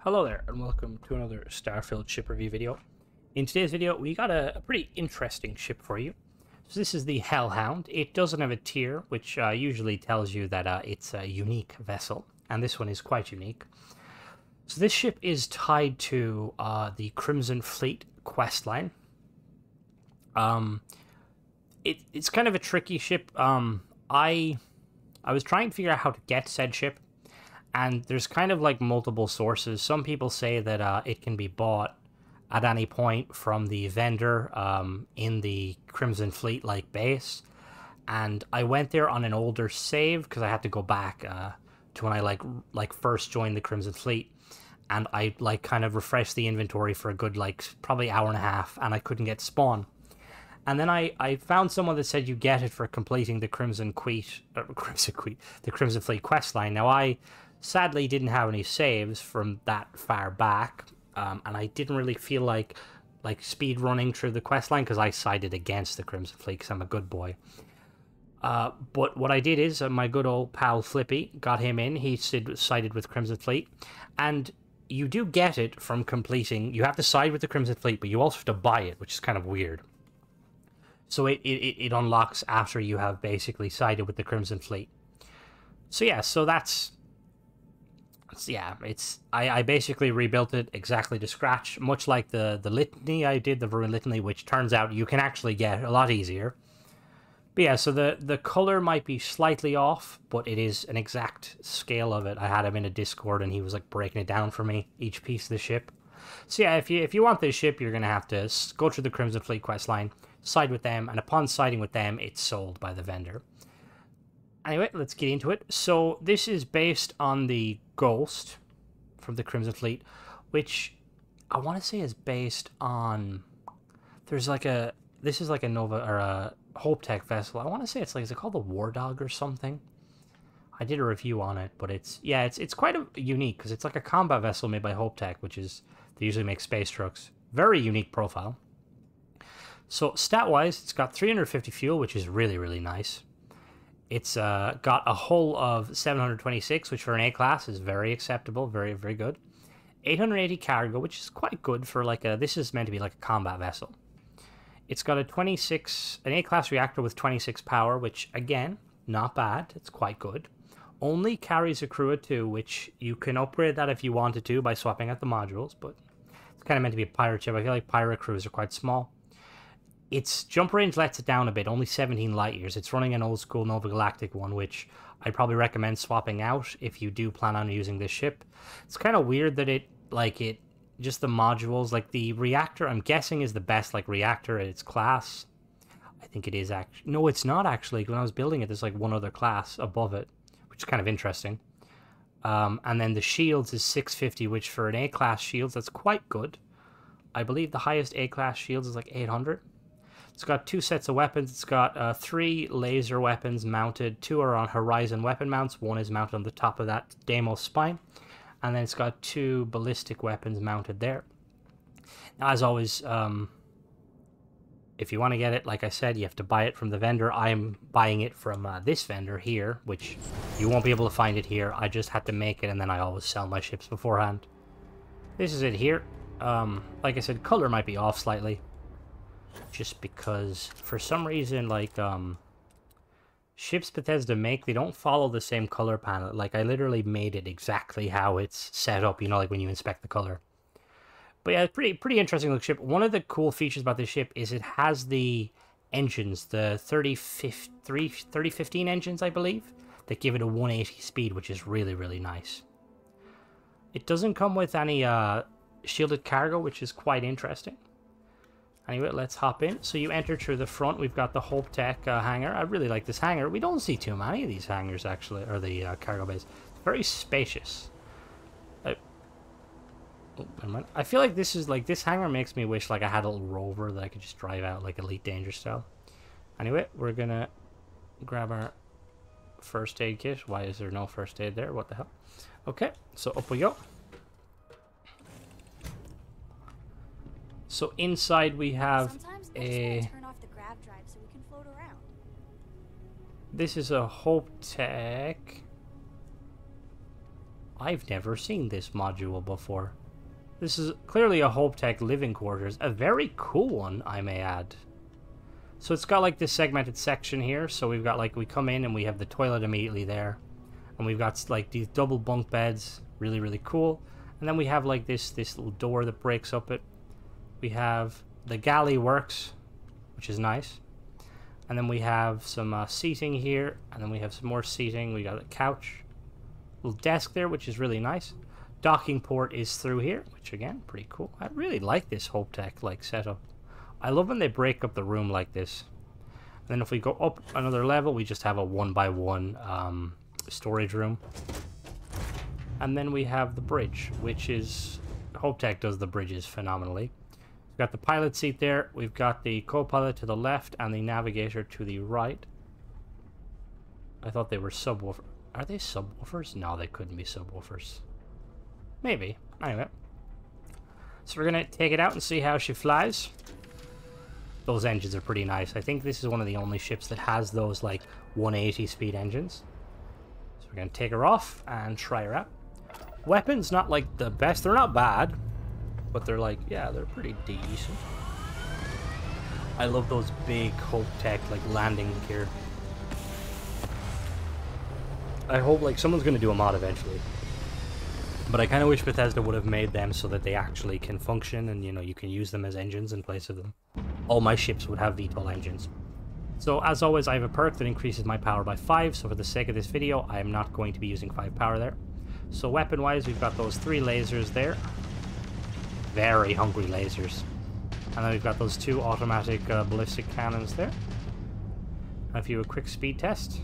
Hello there, and welcome to another Starfield ship review video. In today's video, we got a pretty interesting ship for you. So this is the Hellhound. It doesn't have a tier, which usually tells you that it's a unique vessel, and this one is quite unique. So this ship is tied to the Crimson Fleet questline. It's kind of a tricky ship. I was trying to figure out how to get said ship, and there's kind of like multiple sources. Some people say that it can be bought at any point from the vendor in the Crimson Fleet like base. And I went there on an older save because I had to go back to when I like first joined the Crimson Fleet, and I like kind of refreshed the inventory for a good like probably hour and a half, and I couldn't get spawn. And then I found someone that said you get it for completing the Crimson Fleet questline. Now I sadly didn't have any saves from that far back, and I didn't really feel like speed running through the questline because I sided against the Crimson Fleet because I'm a good boy. But what I did is my good old pal Flippy got him in. He sided with Crimson Fleet, and you do get it from completing. You have to side with the Crimson Fleet, but you also have to buy it, which is kind of weird. So it unlocks after you have basically sided with the Crimson Fleet. So yeah, so I basically rebuilt it exactly to scratch, much like the litany I did, the Varun litany, which turns out you can actually get a lot easier. But yeah, so the color might be slightly off, but it is an exact scale of it. I had him in a Discord, and he was like breaking it down for me, each piece of the ship. So yeah, if you want this ship, you're gonna have to go through the Crimson Fleet questline, side with them, and upon siding with them, it's sold by the vendor. Anyway, let's get into it. So this is based on the Ghost from the Crimson Fleet, which I want to say is based on. There's like a. This is like a Nova or a Hope Tech vessel. I want to say it's like, is it called the War Dog or something? I did a review on it, but it's quite unique because it's like a combat vessel made by Hope Tech, which is they usually make space trucks. Very unique profile. So stat wise, it's got 350 fuel, which is really nice. It's got a hull of 726, which for an A-class is very acceptable, very good. 880 cargo, which is quite good for like a... This is meant to be like a combat vessel. It's got an A-class reactor with 26 power, which, again, not bad. It's quite good. Only carries a crew of 2, which you can upgrade that if you wanted to by swapping out the modules, but it's kind of meant to be a pirate ship. I feel like pirate crews are quite small. Its jump range lets it down a bit, only 17 light years. It's running an old school Nova Galactic one, which I'd probably recommend swapping out if you do plan on using this ship. It's kind of weird that just the modules, like the reactor, I'm guessing is the best like reactor at its class. I think it is actually. No, it's not actually. When I was building it, there's like one other class above it, which is kind of interesting. And then the shields is 650, which for an A-class shields, that's quite good. I believe the highest A-class shields is like 800. It's got 2 sets of weapons. It's got 3 laser weapons mounted. 2 are on horizon weapon mounts. 1 is mounted on the top of that Deimos spine. And then it's got 2 ballistic weapons mounted there. Now, as always, if you want to get it, like I said, you have to buy it from the vendor. I'm buying it from this vendor here, which you won't be able to find it here. I just had to make it, and then I always sell my ships beforehand. This is it here. Like I said, color might be off slightly. Just because, for some reason, like, ships Bethesda make, they don't follow the same color palette. Like, I literally made it exactly how it's set up, you know, like when you inspect the color. But yeah, pretty interesting looking ship. One of the cool features about this ship is it has the engines, the 3015 engines, I believe, that give it a 180 speed, which is really nice. It doesn't come with any shielded cargo, which is quite interesting. Anyway, let's hop in. So you enter through the front. We've got the Hope Tech hangar. I really like this hangar. We don't see too many of these hangars, actually, or the cargo bays. It's very spacious. I feel like this hangar makes me wish like I had a little rover that I could just drive out like Elite Dangerous style. Anyway, we're gonna grab our first aid kit. Why is there no first aid there? What the hell? Okay, so up we go. So inside we have a... Turn off the grav drive so we can float around. This is a Hope Tech. I've never seen this module before. This is clearly a HopeTech living quarters. A very cool one, I may add. So it's got like this segmented section here. So we've got like, we come in and we have the toilet immediately there. And we've got like these double bunk beds. Really, really cool. And then we have like this little door that breaks up it. We have the galley works, which is nice. And then we have some seating here. And then we have some more seating. We got a couch. Little desk there, which is really nice. Docking port is through here, which again, pretty cool. I really like this HopeTech like setup. I love when they break up the room like this. And then if we go up another level, we just have a 1x1 storage room. And then we have the bridge, which is... HopeTech does the bridges phenomenally. We've got the pilot seat there. We've got the co-pilot to the left and the navigator to the right. I thought they were subwoofers. Are they subwoofers? No, they couldn't be subwoofers. Maybe. Anyway. So we're going to take it out and see how she flies. Those engines are pretty nice. I think this is one of the only ships that has those like 180 speed engines. So we're going to take her off and try her out. Weapons, not like the best. They're not bad. But they're like, yeah, they're pretty decent. I love those big HopeTech like landing gear. I hope like someone's going to do a mod eventually. But I kind of wish Bethesda would have made them so that they actually can function and, you know, you can use them as engines in place of them. All my ships would have VTOL engines. So as always, I have a perk that increases my power by 5. So for the sake of this video, I am not going to be using 5 power there. So weapon-wise, we've got those 3 lasers there. Very hungry lasers. And then we've got those 2 automatic ballistic cannons there. And if you do a quick speed test,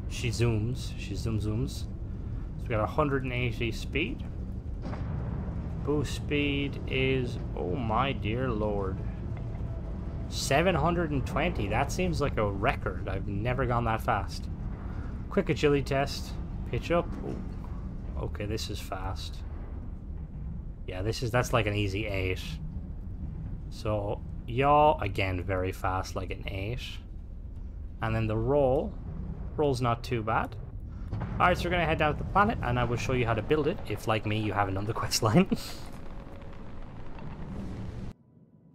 she zooms. She zooms. So we got 180 speed. Boost speed is, oh my dear lord, 720. That seems like a record. I've never gone that fast. Quick agility test. Pitch up. Ooh. Okay, this is fast. Yeah, that's like an easy 8. So yaw again, very fast, like an 8. And then the roll's not too bad. Alright, so we're going to head down to the planet, and I will show you how to build it, if, like me, you haven't done the quest line.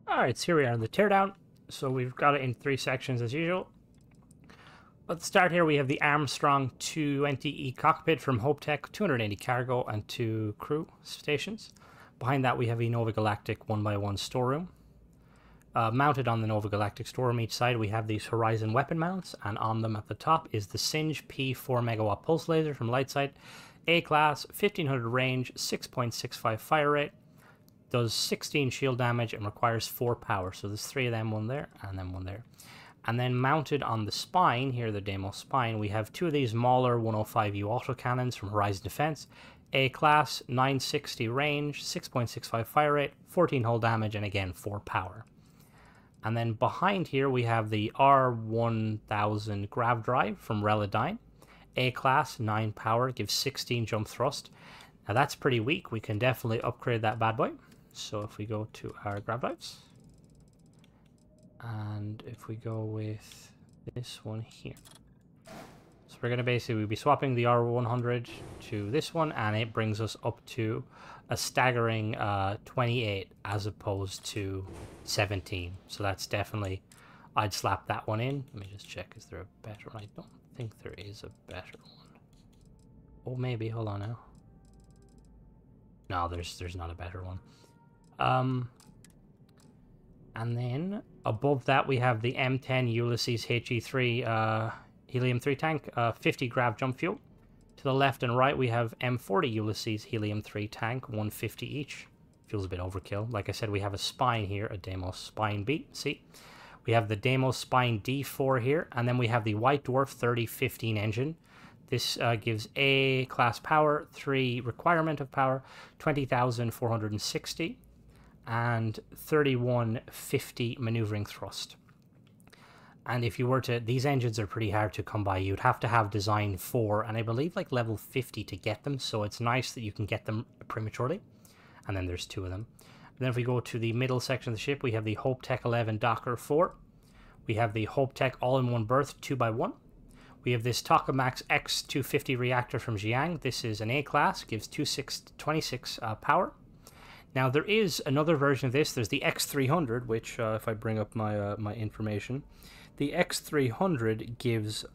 Alright, so here we are in the teardown. So we've got it in 3 sections as usual. Let's start here. We have the Armstrong 220E cockpit from HopeTech, 280 cargo, and 2 crew stations. Behind that, we have a Nova Galactic 1x1 storeroom. Mounted on the Nova Galactic storeroom each side, we have these Horizon weapon mounts, and on them at the top is the Singe P 4 megawatt pulse laser from Lightside, A-class, 1500 range, 6.65 fire rate, does 16 shield damage and requires 4 power. So there's 3 of them, one there, and then one there. And then mounted on the spine, here the Deimos spine, we have 2 of these Mauler 105U autocannons from Horizon Defense, A-class, 960 range, 6.65 fire rate, 14 hull damage, and again 4 power. And then behind here we have the R1000 grav drive from Relodyne. A-class, 9 power, gives 16 jump thrust. Now that's pretty weak. We can definitely upgrade that bad boy. So if we go to our grav drives, and if we go with this one here. So we're going to basically, we'll be swapping the R100 to this one, and it brings us up to a staggering 28 as opposed to 17. So that's definitely, I'd slap that one in. Let me just check, is there a better one? I don't think there is a better one. Oh, maybe, hold on now. No, there's not a better one. And then above that we have the M10 Ulysses HE3 Helium-3 tank, 50 grav jump fuel. To the left and right we have M40 Ulysses Helium-3 tank, 150 each. Feels a bit overkill. Like I said, we have a spine here, a Deimos Spine B. See? We have the Deimos Spine D4 here, and then we have the White Dwarf 3015 engine. This gives A class power, 3 requirement of power, 20,460, and 3150 maneuvering thrust. And if you were to, these engines are pretty hard to come by. You'd have to have design 4, and I believe like level 50 to get them, so it's nice that you can get them prematurely. And then there's 2 of them. And then if we go to the middle section of the ship, we have the HopeTech 11 Docker 4. We have the HopeTech all-in-one berth 2x1. We have this Tokamak X250 reactor from Jiang. This is an A-class, gives 26 power. Now, there is another version of this. There's the X300, which, if I bring up my my information, the X300 gives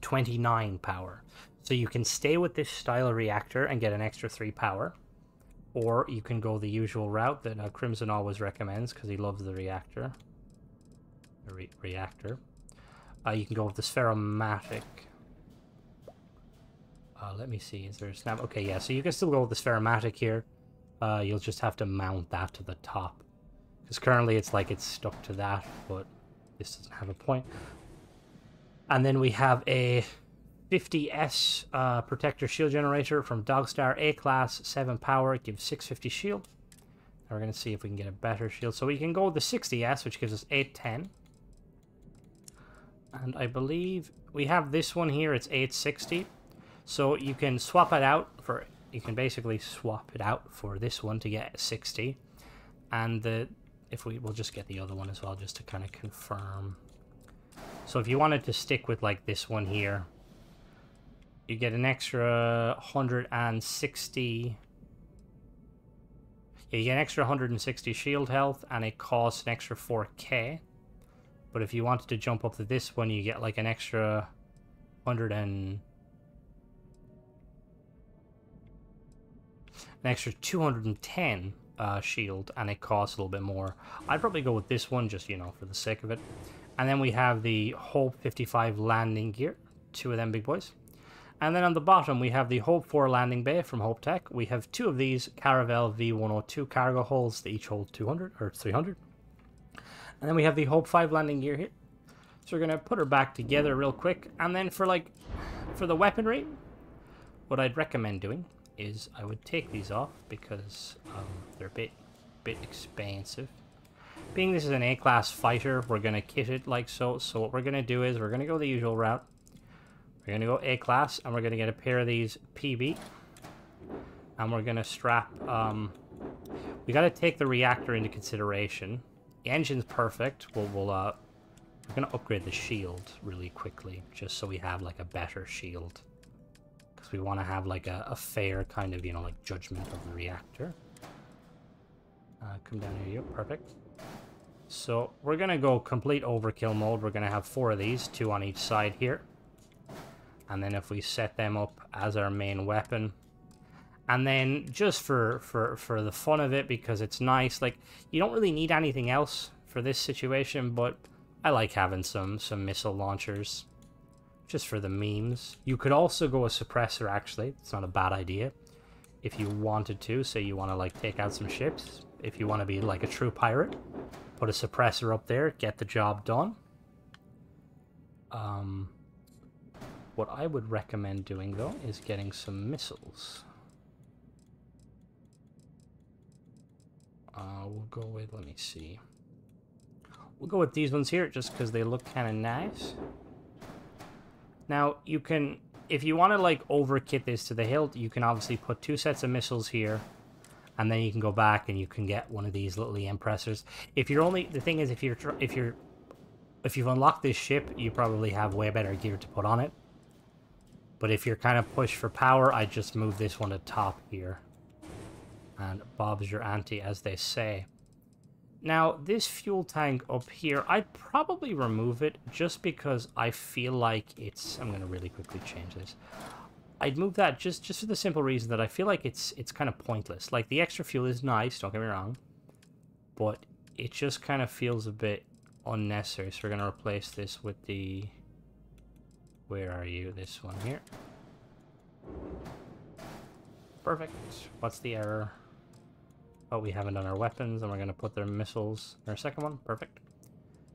29 power. So you can stay with this style of reactor and get an extra 3 power. Or you can go the usual route that Crimson always recommends, because he loves the reactor. Reactor. You can go with the Spheromatic. Let me see. Is there a snap? Okay, yeah. So you can still go with the Spheromatic here. You'll just have to mount that to the top. Because currently it's like it's stuck to that, but this doesn't have a point. And then we have a 50S Protector Shield Generator from Dogstar A-Class, 7 power. It gives 650 shield. Now we're going to see if we can get a better shield. So we can go with the 60S, which gives us 810. And I believe we have this one here. It's 860. So you can swap it out for... You can basically swap it out for this one to get 60. And we'll just get the other one as well, just to kind of confirm. So if you wanted to stick with like this one here, you get an extra 160. Yeah, you get an extra 160 shield health, and it costs an extra 4k. But if you wanted to jump up to this one, you get like an extra 210 shield, and it costs a little bit more. I'd probably go with this one, just, you know, for the sake of it. And then we have the Hope 55 landing gear, 2 of them big boys. And then on the bottom, we have the Hope 4 landing bay from Hope Tech. We have 2 of these Caravel V102 cargo holds. They each hold 200 or 300. And then we have the Hope 5 landing gear here. So we're going to put her back together real quick. And then for the weaponry, what I'd recommend doing is I would take these off because they're a bit expensive. Being this is an A-class fighter, we're going to kit it like so. So what we're going to do is we're going to go the usual route. We're going to go A-class, and we're going to get a pair of these PB. And we're going to strap... we got to take the reactor into consideration. The engine's perfect. We're going to upgrade the shield really quickly, just so we have like a better shield. Because we want to have like a fair kind of, you know, like judgment of the reactor. Come down here, perfect. So we're going to go complete overkill mode. We're going to have 4 of these, 2 on each side here. And then if we set them up as our main weapon, and then just for the fun of it, because it's nice, like, you don't really need anything else for this situation, but I like having some missile launchers just for the memes. You could also go a suppressor, actually. It's not a bad idea if you wanted to. Say you want to like take out some ships, if you want to be like a true pirate, put a suppressor up there, get the job done. What I would recommend doing, though, is getting some missiles. We'll go with, let me see. We'll go with these ones here, just because they look kind of nice. Now, you can, if you want to, like, overkit this to the hilt, you can obviously put 2 sets of missiles here, and then you can go back and you can get one of these little EM pressers. If you're only, the thing is, if you've unlocked this ship, you probably have way better gear to put on it. But if you're kind of pushed for power, I just move this one to top here. And Bob's your auntie, as they say. Now, this fuel tank up here, I'd probably remove it just because I feel like it's... I'm going to really quickly change this. I'd move that just for the simple reason that I feel like it's kind of pointless. Like, the extra fuel is nice, don't get me wrong. But it just kind of feels a bit unnecessary. So we're going to replace this with the... Where are you? This one here. Perfect. What's the error? Oh, we haven't done our weapons, and we're going to put their missiles in our second one. Perfect.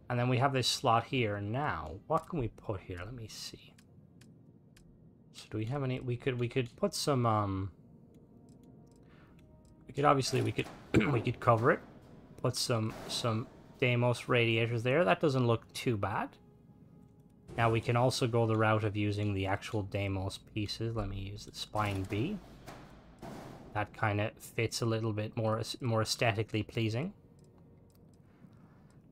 And then we have this slot here. Now, what can we put here? Let me see. So do we have any... We could put some... We could cover it. Put some Deimos radiators there. That doesn't look too bad. Now we can also go the route of using the actual Deimos pieces. Let me use the Spine B. That kind of fits a little bit more aesthetically pleasing.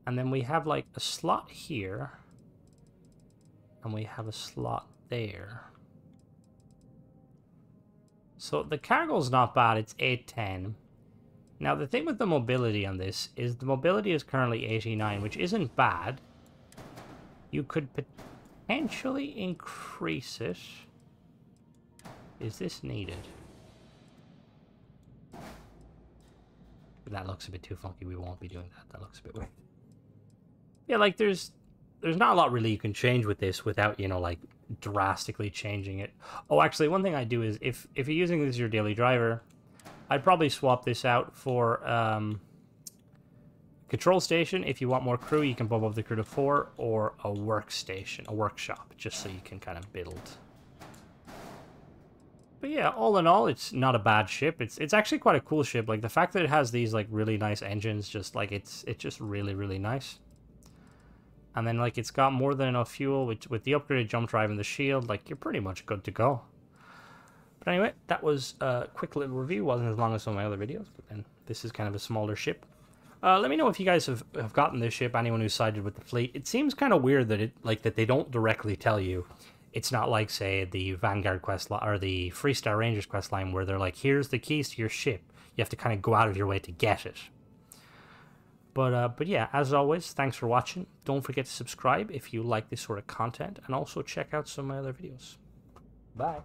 And then we have like a slot here. And we have a slot there. So the cargo's not bad, it's 810. Now the thing with the mobility on this is the mobility is currently 89, which isn't bad. You could potentially increase it. Is this needed? That looks a bit too funky, we won't be doing that. That looks a bit weird. Yeah, like there's not a lot really you can change with this without, you know, like drastically changing it. Oh, actually, one thing I do is if you're using this as your daily driver, I'd probably swap this out for control station. If you want more crew, you can bump up the crew to 4, or a workstation, a workshop, just so you can kind of build. But yeah, all in all, it's not a bad ship. It's actually quite a cool ship. Like the fact that it has these like really nice engines, just like it's just really, really nice. And then like it's got more than enough fuel with the upgraded jump drive and the shield. Like you're pretty much good to go. But anyway, that was a quick little review. Wasn't as long as some of my other videos, but then this is kind of a smaller ship. Let me know if you guys have gotten this ship, anyone who sided with the fleet. It seems kind of weird that that they don't directly tell you. It's not like, say, the Vanguard quest line or the Freestar Rangers quest line where they're like, here's the keys to your ship. You have to kind of go out of your way to get it. But yeah, as always, thanks for watching. Don't forget to subscribe if you like this sort of content, and also check out some of my other videos. Bye.